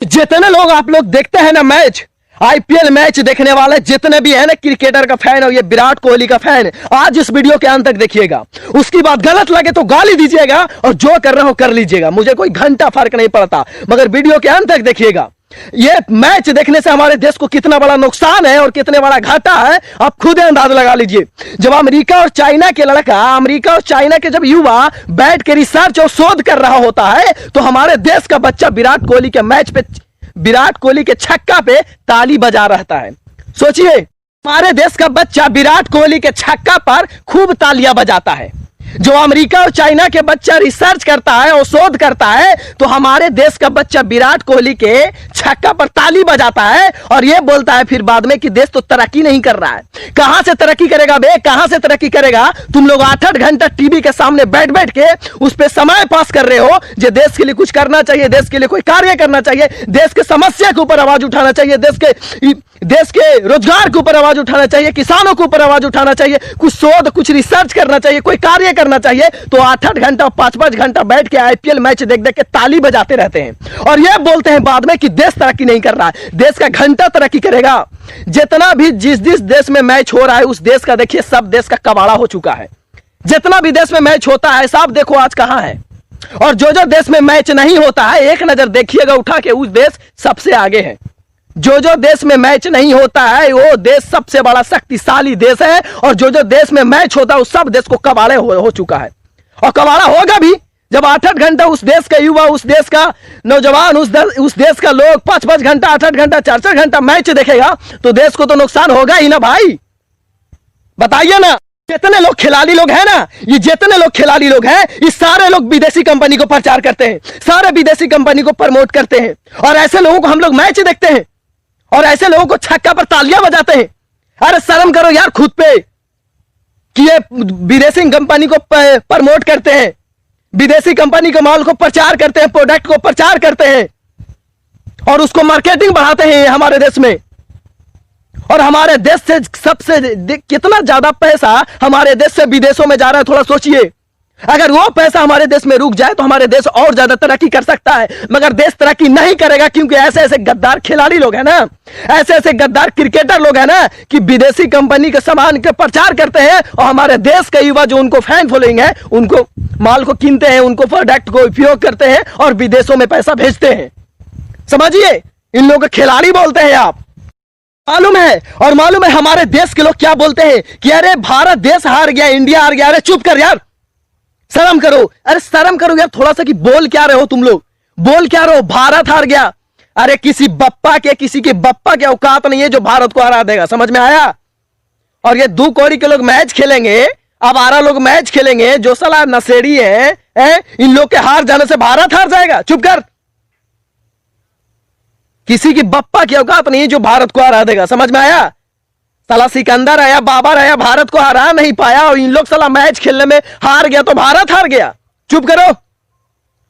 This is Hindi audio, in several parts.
जितने लोग आप लोग देखते हैं ना मैच, आईपीएल मैच देखने वाले जितने भी है ना क्रिकेटर का फैन हो, ये विराट कोहली का फैन, आज इस वीडियो के अंत तक देखिएगा। उसकी बात गलत लगे तो गाली दीजिएगा और जो कर रहे हो कर लीजिएगा, मुझे कोई घंटा फर्क नहीं पड़ता, मगर वीडियो के अंत तक देखिएगा। ये मैच देखने से हमारे देश को कितना बड़ा नुकसान है और कितने बड़ा घाटा है, आप खुद अंदाज लगा लीजिए। जब अमेरिका और चाइना के लड़का, अमेरिका और चाइना के जब युवा बैठ के रिसर्च और शोध कर रहा होता है, तो हमारे देश का बच्चा विराट कोहली के मैच पे, विराट कोहली के छक्का पे ताली बजा रहता है। सोचिए, हमारे देश का बच्चा विराट कोहली के छक्का पर खूब तालियां बजाता है। जो अमेरिका और चाइना के बच्चा रिसर्च करता है और शोध करता है, तो हमारे देश का बच्चा विराट कोहली के छक्का पर ताली बजाता है और यह बोलता है फिर बाद में कि देश तो तरक्की नहीं कर रहा है। कहां से तरक्की करेगा बे, कहां से तरक्की करेगा? तुम लोग 8-8 घंटा टीवी के सामने बैठ बैठ के उस पर समय पास कर रहे हो। जो देश के लिए कुछ करना चाहिए, देश के लिए कोई कार्य करना चाहिए, देश के समस्या के ऊपर आवाज उठाना चाहिए, देश के रोजगार के ऊपर आवाज उठाना चाहिए, किसानों के ऊपर आवाज उठाना चाहिए, कुछ शोध, कुछ रिसर्च करना चाहिए, कोई कार्य करना चाहिए, तो 8-8 घंटा 5-5 घंटा बैठ के आईपीएल मैच देख देख के ताली बजाते रहते हैं और यह बोलते हैं बाद में कि देश तरक्की नहीं कर रहा है। देश का घंटा तरक्की करेगा। जितना भी जिस देश में मैच हो रहा है, उस देश का देखिए, सब देश का कबाड़ा हो चुका है। जितना भी देश में मैच होता है, सब देखो आज कहां है। और जो जो देश में मैच नहीं होता है, एक नजर देखिएगा उठा के, उस देश सबसे आगे है। जो जो देश में मैच नहीं होता है, वो देश सबसे बड़ा शक्तिशाली देश है, और जो जो देश में मैच होता है, उस सब देश को कबाड़े हो चुका है और कबाड़ा होगा भी। जब 8-8 घंटा उस देश का युवा, उस देश का नौजवान, उस देश का लोग 5-5 घंटा, 8-8 घंटा, 4-4 घंटा मैच देखेगा, तो देश को तो नुकसान होगा ही ना भाई। बताइए ना, जितने लोग खिलाड़ी लोग हैं ना, ये जितने लोग खिलाड़ी लोग हैं, ये सारे लोग विदेशी कंपनी को प्रचार करते हैं, सारे विदेशी कंपनी को प्रमोट करते हैं, और ऐसे लोगों को हम लोग मैच देखते हैं और ऐसे लोगों को छक्का पर तालियां बजाते हैं। अरे शर्म करो यार खुद पे कि ये विदेशी कंपनी को प्रमोट करते हैं, विदेशी कंपनी के माल को प्रचार करते हैं, प्रोडक्ट को प्रचार करते हैं और उसको मार्केटिंग बढ़ाते हैं हमारे देश में। और हमारे देश से सबसे कितना ज्यादा पैसा हमारे देश से विदेशों में जा रहा है, थोड़ा सोचिए। अगर वो पैसा हमारे देश में रुक जाए तो हमारे देश और ज्यादा तरक्की कर सकता है, मगर देश तरक्की नहीं करेगा, क्योंकि ऐसे ऐसे गद्दार खिलाड़ी लोग हैं ना, ऐसे ऐसे गद्दार क्रिकेटर लोग हैं ना, कि विदेशी कंपनी के सामान के प्रचार करते हैं और हमारे देश के युवा जो उनको फैन फॉलोइंग है, उनको माल को कीनते हैं, उनको प्रोडक्ट को उपयोग करते हैं और विदेशों में पैसा भेजते हैं। समझिए, इन लोगों को खिलाड़ी बोलते हैं आप। मालूम है, और मालूम है हमारे देश के लोग क्या बोलते हैं कि अरे भारत देश हार गया, इंडिया हार गया। अरे चुप कर यार, शर्म करो। अरे शर्म करो यार थोड़ा सा, कि बोल क्या रहे हो तुम लोग, बोल क्या रहे हो? भारत हार गया। अरे किसी के बप्पा के औकात नहीं है जो भारत को हरा देगा। समझ में आया? और ये 2 कौड़ी के लोग मैच खेलेंगे, अब 12 लोग मैच खेलेंगे, जो साला नशेड़ी है, इन लोग के हार जाने से भारत हार जाएगा? चुप कर। किसी की बप्पा की औकात नहीं है जो भारत को हरा देगा। समझ में आया? साला सिकंदर आया, बाबर आया, भारत को हरा नहीं पाया, और इन लोग साला मैच खेलने में हार गया तो भारत हार गया। चुप करो।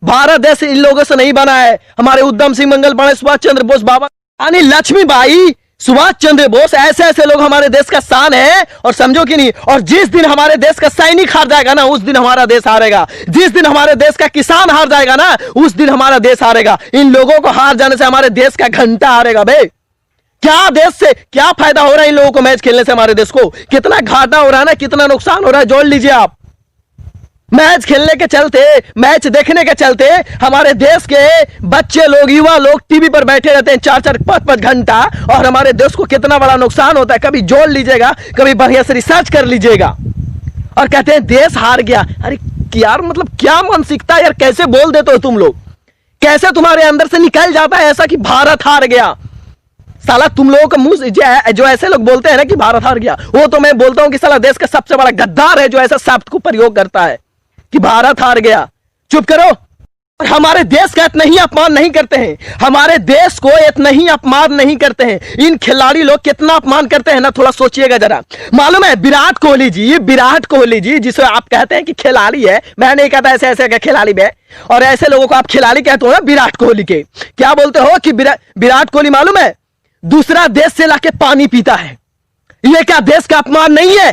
भारत देश इन लोगों से नहीं बना है। हमारे उधम सिंह मंगल पांडे, सुभाष चंद्र बोस, बाबा रानी लक्ष्मीबाई, सुभाष चंद्र बोस, ऐसे ऐसे लोग हमारे देश का शान है, और समझो कि नहीं। और जिस दिन हमारे देश का सैनिक हार जाएगा ना, उस दिन हमारा देश हारेगा। जिस दिन हमारे देश का किसान हार जाएगा ना, उस दिन हमारा देश हारेगा। इन लोगों को हार जाने से हमारे देश का घंटा हारेगा बे। क्या देश से क्या फायदा हो रहा है इन लोगों को मैच खेलने से? हमारे देश को कितना घाटा हो रहा है ना, कितना नुकसान हो रहा है, जोड़ लीजिए आप। मैच खेलने के चलते, मैच देखने के चलते हमारे देश के बच्चे लोग, युवा लोग टीवी पर बैठे रहते हैं 4-4, 5-5 घंटा, और हमारे देश को कितना बड़ा नुकसान होता है। कभी जोड़ लीजिएगा, कभी बढ़िया से रिसर्च कर लीजिएगा, और कहते हैं देश हार गया। अरे यार, मतलब क्या मानसिकता यार, कैसे बोल देते हो तुम लोग? कैसे तुम्हारे अंदर से निकल जाता है ऐसा कि भारत हार गया? साला तुम लोगों का मुंह जो ऐसे लोग बोलते हैं ना कि भारत हार गया, वो तो मैं बोलता हूं कि साला देश का सबसे बड़ा गद्दार है जो ऐसा शब्द को प्रयोग करता है कि भारत हार गया। चुप करो। और हमारे देश का इतना ही अपमान नहीं करते हैं, हमारे देश को इतना ही अपमान नहीं करते हैं। इन खिलाड़ी लोग कितना अपमान करते हैं ना, थोड़ा सोचिएगा जरा। मालूम है विराट कोहली जी जिसे आप कहते हैं कि खिलाड़ी है, मैं नहीं कहता ऐसे ऐसे खिलाड़ी है, और ऐसे लोगों को आप खिलाड़ी कहते हो ना विराट कोहली के, क्या बोलते हो कि विराट कोहली मालूम है दूसरा देश से लाके पानी पीता है। यह क्या देश का अपमान नहीं है?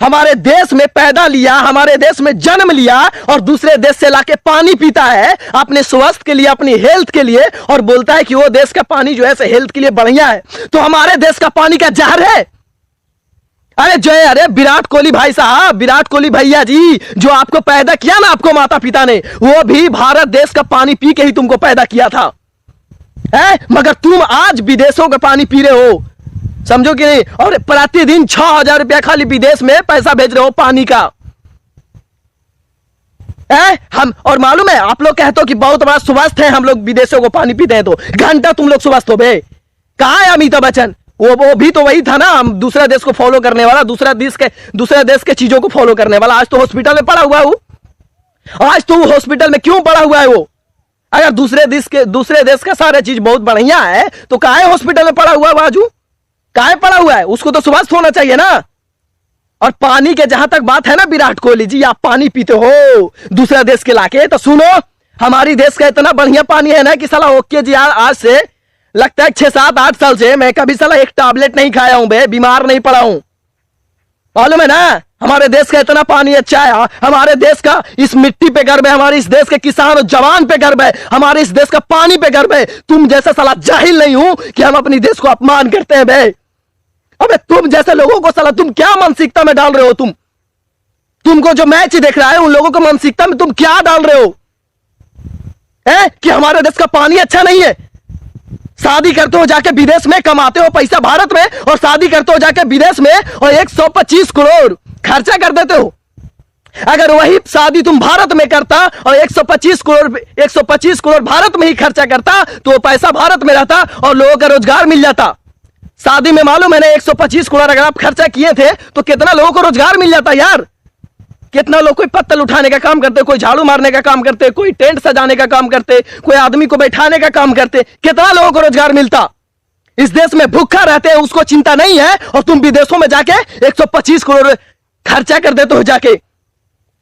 हमारे देश में पैदा लिया, हमारे देश में जन्म लिया और दूसरे देश से लाके पानी पीता है अपने स्वास्थ्य के लिए, अपनी हेल्थ के लिए, और बोलता है कि वो देश का पानी जो है हेल्थ के लिए बढ़िया है। तो हमारे देश का पानी का जहर है। अरे विराट कोहली भाई साहब, विराट कोहली भैया जी, जो आपको पैदा किया ना आपको माता पिता ने, वो भी भारत देश का पानी पी के ही तुमको पैदा किया था मगर तुम आज विदेशों का पानी पी रहे हो, समझो कि नहीं। और प्रतिदिन 6,000 रुपया खाली विदेश में पैसा भेज रहे हो पानी का। हम और मालूम है आप लोग कहते हो कि बहुत बड़ा स्वस्थ है हम लोग विदेशों को पानी पीते हैं, तो घंटा तुम लोग स्वस्थ हो बे। कहां है अमिताभ बच्चन? वो भी तो वही था ना, हम दूसरा देश को फॉलो करने वाला, दूसरे देश के चीजों को फॉलो करने वाला। आज तो हॉस्पिटल में पड़ा हुआ है वो। आज तो वो हॉस्पिटल में क्यों पड़ा हुआ है वो? अगर दूसरे देश का सारा चीज बहुत बढ़िया है तो काहे हॉस्पिटल में पड़ा हुआ है बाजू? काहे पड़ा हुआ है? उसको तो स्वस्थ होना चाहिए ना। और पानी के जहां तक बात है ना विराट कोहली जी, आप पानी पीते हो दूसरा देश के लाके, तो सुनो, हमारी देश का इतना बढ़िया पानी है ना कि साला ओके जी यार, आज से लगता है 6, 7, 8 साल से मैं कभी साला एक टैबलेट नहीं खाया हूं बे, बीमार नहीं पड़ा हूं। मालूम है ना, हमारे देश का इतना पानी अच्छा है। हमारे देश का इस मिट्टी पे गर्व है, हमारे इस देश के किसान और जवान पे गर्व है, हमारे इस देश का पानी पे गर्व है। तुम जैसा साला जाहिल नहीं हूं कि हम अपनी देश को अपमान करते हैं बे। अबे तुम जैसे लोगों को साला तुम क्या मानसिकता में डाल रहे हो? तुमको जो मैच देख रहा है उन लोगों को मानसिकता में तुम क्या डाल रहे हो कि हमारे देश का पानी अच्छा नहीं है। शादी करते हो जाके विदेश में, कमाते हो पैसा भारत में, और शादी करते हो जाके विदेश में और 125 करोड़ खर्चा कर देते हो। अगर वही शादी तुम भारत में करता और 125 करोड़ भारत में ही खर्चा करता तो वो पैसा भारत में रहता और लोगों का रोजगार मिल जाता। शादी में मालूम है ना 125 करोड़ अगर आप खर्चा किए थे तो कितना लोगों को रोजगार मिल जाता यार। कितना लोग, कोई पत्तल उठाने का काम करते, कोई झाड़ू मारने का काम करते, कोई टेंट सजाने का काम करते, कोई आदमी को बैठाने का काम करते, कितना लोगों को रोजगार मिलता। इस देश में भूखा रहते हैं उसको चिंता नहीं है और तुम विदेशों में जाके 125 करोड़ खर्चा कर देते हो जाके।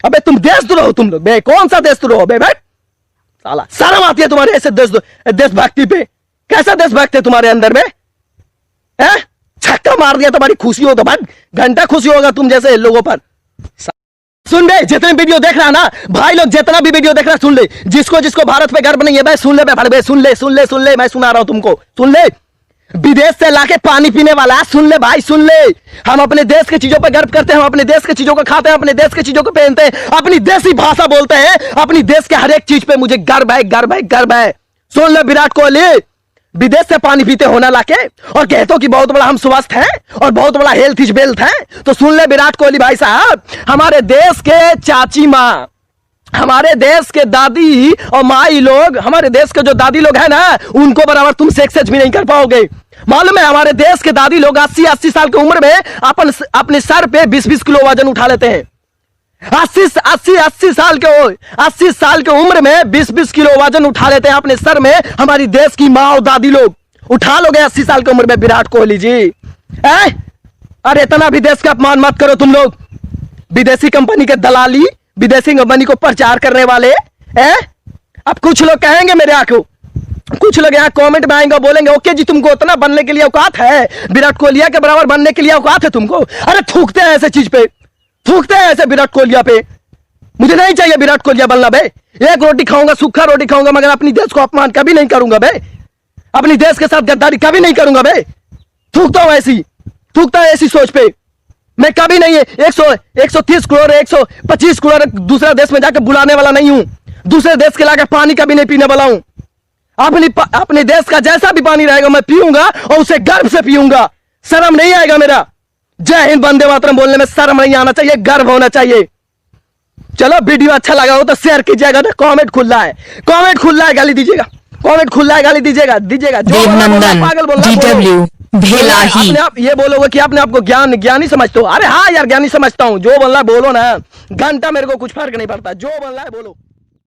अबे तुम देशद्रोह हो तुम लोग बे, कौन सा देशद्रोह हो बे? बैठ साला, शर्म आती है तुम्हारे ऐसे देशभक्ति पे? कैसा देशभक्त है तुम्हारे अंदर में? छक्का मार दिया तुम्हारी खुशी हो तो भाई घंटा खुशी होगा तुम जैसे लोगों पर। सुन बे, जितने वीडियो देख रहा ना भाई लोग, जितना भी वीडियो देख रहा सुन ले, जिसको भारत पे गर्व नहीं है भाई सुन ले बे, सुन ले, मैं सुना रहा हूं तुमको, सुन ले। विदेश से लाके पानी पीने वाला, सुन ले भाई, सुन ले। हम अपने देश की चीजों पे गर्व करते हैं, हम अपने देश की चीजों को खाते हैं, अपने देश की चीजों को पहनते हैं, अपनी देसी भाषा बोलते हैं, अपनी देश के हर एक चीज पे मुझे गर्व है, गर्व है, गर्व है। सुन ले विराट कोहली, विदेश से पानी पीते हो ना लाके और कहते हो कि बहुत बड़ा हम स्वस्थ हैं और बहुत बड़ा हेल्थ इज वेल्थ है, तो सुन ले विराट कोहली भाई साहब, हमारे देश के चाची माँ, हमारे देश के दादी और माई लोग, हमारे देश के जो दादी लोग हैं ना, उनको बराबर तुम सेक्सेज भी नहीं कर पाओगे। मालूम है हमारे देश के दादी लोग 80 साल की उम्र में अपने सर पे 20 किलो वजन उठा लेते हैं। 80 साल के उम्र में 20 किलो वजन उठा लेते हैं अपने सर में हमारी देश की माँ और दादी लोग। उठा लोगे 80 साल की उम्र में विराट कोहली जी? अरे इतना भी देश का अपमान मत करो तुम लोग। विदेशी कंपनी के दलाली, विदेशी कंपनी को प्रचार करने वाले अब कुछ लोग कहेंगे मेरे आंखों, कुछ लोग यहाँ कमेंट में आएंगे बोलेंगे ओके जी तुमको उतना बनने के लिए औकात है, विराट कोहलिया के बराबर बनने के लिए औकात है तुमको। अरे थूकते हैं ऐसे चीज पे, थूकते हैं ऐसे विराट कोहलिया पे। मुझे नहीं चाहिए विराट कोहलिया बनना बे। एक रोटी खाऊंगा, सूखा रोटी खाऊंगा, मगर अपनी देश को अपमान कभी नहीं करूंगा बे, अपनी देश के साथ गद्दारी कभी नहीं करूंगा बे। थूकता हूं ऐसी सोच पे मैं कभी नहीं है। 130 करोड़ 125 करोड़ दूसरा देश में जाकर बुलाने वाला नहीं हूं, दूसरे देश के लाकर पानी कभी नहीं पीने वाला हूं। अपने देश का जैसा भी पानी रहेगा मैं पीऊंगा और उसे गर्व से पीऊंगा, शर्म नहीं आएगा मेरा। जय हिंद, वंदे मातरम बोलने में शर्म नहीं आना चाहिए, गर्व होना चाहिए। चलो वीडियो अच्छा लगा हो तो शेयर कीजिएगा, कमेंट खुला है, गाली दीजिएगा, कमेंट खुला है, गाली दीजिएगा। पागल बोल रहा है अपने आप, ये बोलोगे कि आपने आपको ज्ञानी समझते हो। अरे हाँ यार ज्ञानी समझता हूँ, जो बोलना है बोलो ना, घंटा मेरे को कुछ फर्क नहीं पड़ता, जो बोलना है बोलो।